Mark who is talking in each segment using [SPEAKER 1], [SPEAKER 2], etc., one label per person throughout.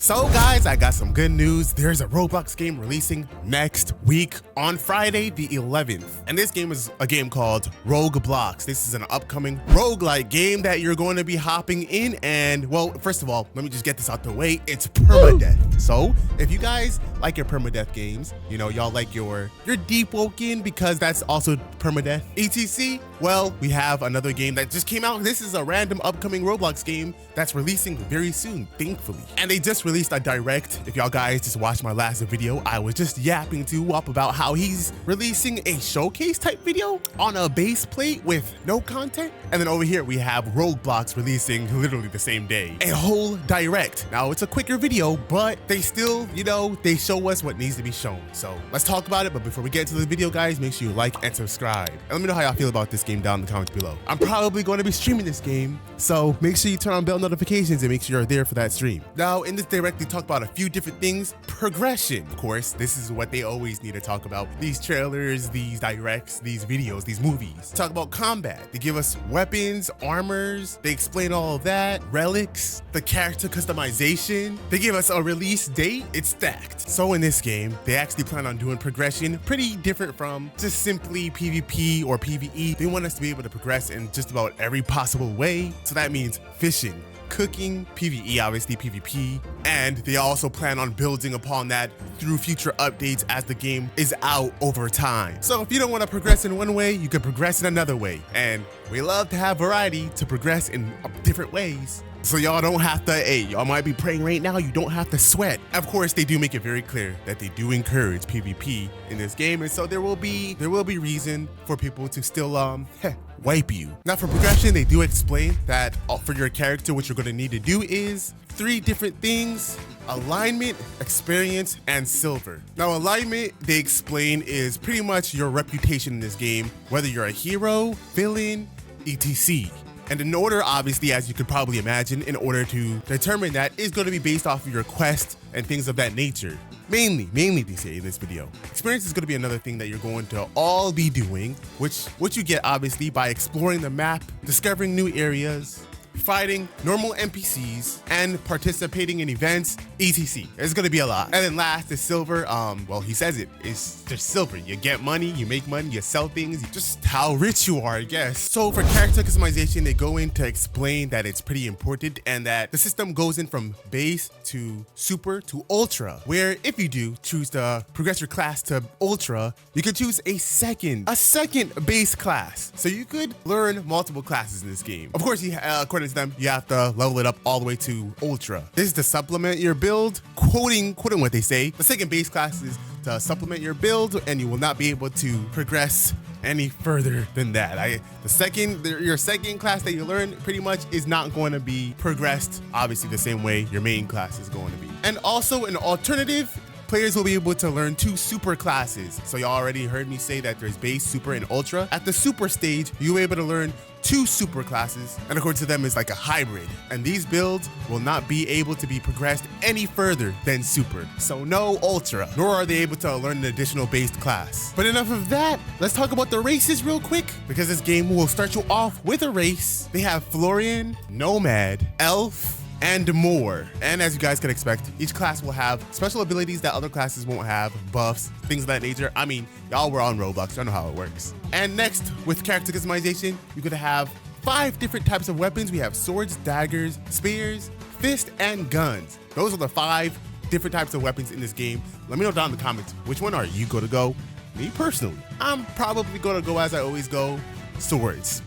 [SPEAKER 1] So guys, I got some good news. There's a Roblox game releasing next week on Friday the 11th. And this game is a game called ROBLOX. This is an upcoming roguelike game that you're going to be hopping in. And well, first of all, let me just get this out the way. It's permadeath. So if you guys like your permadeath games, you know, y'all like your deep woken because that's also permadeath, etc. Well, we have another game that just came out. This is a random upcoming Roblox game that's releasing very soon, thankfully. And they just released a direct. If y'all guys just watched my last video, I was just yapping to WAP about how he's releasing a showcase type video on a base plate with no content. And then over here we have ROBLOX releasing literally the same day, a whole direct. Now it's a quicker video, but they still, you know, they show us what needs to be shown. So let's talk about it. But before we get into the video, guys, make sure you like and subscribe. And let me know how y'all feel about this game down in the comments below. I'm probably going to be streaming this game, so make sure you turn on bell notifications and make sure you're there for that stream. Now in this direct, they talk about a few different things. Progression, of course, this is what they always need to talk about. These trailers, these directs, these videos, these movies. Talk about combat. They give us weapons, armors. They explain all of that. Relics, the character customization. They give us a release date. It's stacked. So in this game, they actually plan on doing progression pretty different from just simply PvP or PvE. They want us to be able to progress in just about every possible way. So that means fishing, cooking, PvE, obviously PvP, and they also plan on building upon that through future updates as the game is out over time. So if you don't want to progress in one way, you can progress in another way. And we love to have variety to progress in different ways. So y'all don't have to, hey, y'all might be praying right now, you don't have to sweat. Of course, they do make it very clear that they do encourage PvP in this game. And so there will be reason for people to still, wipe you. Now for progression, they do explain that for your character, what you're gonna need to do is 3 different things: alignment, experience, and silver. Now alignment, they explain, is pretty much your reputation in this game, whether you're a hero, villain, etc. And in order, obviously, as you could probably imagine, in order to determine that is going to be based off of your quest and things of that nature. Mainly they say in this video. Experience is going to be another thing that you're going to all be doing, which you get obviously by exploring the map, discovering new areas, fighting normal NPCs, and participating in events, etc. It's gonna be a lot. And then last is silver. Well, he says it's just silver. You get money, you make money, you sell things, just how rich you are, I guess. So for character customization, they go in to explain that it's pretty important and that the system goes in from base to super to ultra, where if you do choose to progress your class to ultra, you could choose a second base class. So you could learn multiple classes in this game. Of course, according to them, you have to level it up all the way to ultra. This is to supplement your build, quoting what they say. The second base class is to supplement your build, and you will not be able to progress any further than that. Your second class that you learn pretty much is not going to be progressed, obviously the same way your main class is going to be. And also an alternative, players will be able to learn 2 super classes. So you already heard me say that there's base, super, and ultra. At the super stage, you'll be able to learn 2 super classes, and according to them, it's like a hybrid. And these builds will not be able to be progressed any further than super. So no ultra, nor are they able to learn an additional based class. But enough of that, let's talk about the races real quick, because this game will start you off with a race. They have Florian, Nomad, Elf, and more. And as you guys can expect, each class will have special abilities that other classes won't have, buffs, things of that nature. I mean, y'all were on Roblox, y'all know how it works. And next, with character customization, you're gonna have 5 different types of weapons. We have swords, daggers, spears, fists, and guns. Those are the 5 different types of weapons in this game. Let me know down in the comments, which one are you gonna go? Me personally, I'm probably gonna go, as I always go, swords.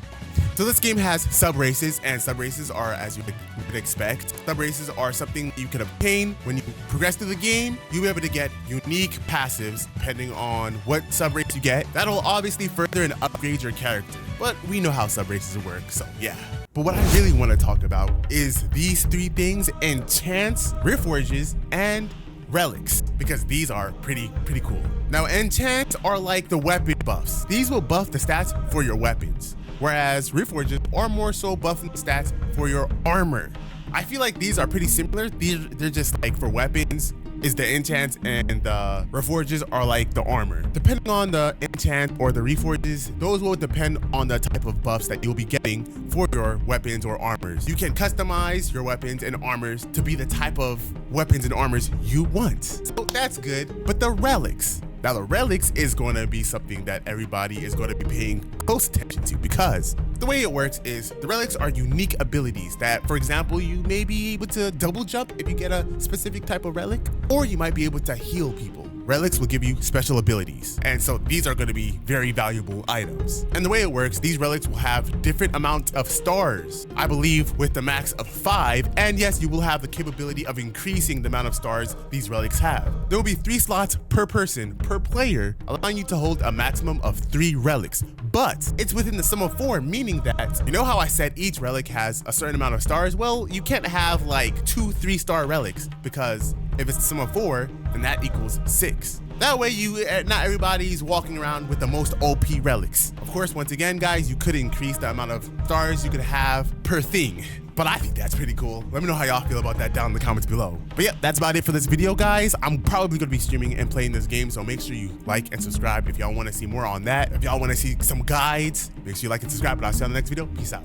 [SPEAKER 1] So this game has sub-races, and sub-races are, as you would expect, sub-races are something you can obtain when you progress through the game. You'll be able to get unique passives depending on what sub-race you get. That'll obviously further and upgrade your character, but we know how sub-races work, so yeah. But what I really want to talk about is these 3 things: enchants, reforges, and relics, because these are pretty cool. Now, enchants are like the weapon buffs. These will buff the stats for your weapons, whereas reforges are more so buffing the stats for your armor. I feel like these are pretty similar. They're just like for weapons, is the enchants, and the reforges are like the armor. Depending on the enchant or the reforges, those will depend on the type of buffs that you'll be getting for your weapons or armors. You can customize your weapons and armors to be the type of weapons and armors you want. So that's good. But the relics. Now the relics is going to be something that everybody is going to be paying close attention to, because the way it works is the relics are unique abilities that, for example, you may be able to double jump if you get a specific type of relic, or you might be able to heal people. Relics will give you special abilities, and so these are going to be very valuable items. And the way it works, these relics will have different amounts of stars, I believe with the max of 5, and yes, you will have the capability of increasing the amount of stars these relics have. There will be 3 slots per person per player, allowing you to hold a maximum of 3 relics, but it's within the sum of 4, meaning that, you know how I said each relic has a certain amount of stars? Well, you can't have like 2 3-star relics, because if it's the sum of 4, then that equals 6. That way, not everybody's walking around with the most OP relics. Of course, once again, guys, you could increase the amount of stars you could have per thing. But I think that's pretty cool. Let me know how y'all feel about that down in the comments below. But yeah, that's about it for this video, guys. I'm probably gonna be streaming and playing this game, so make sure you like and subscribe if y'all wanna see more on that. If y'all wanna see some guides, make sure you like and subscribe, and I'll see you on the next video. Peace out.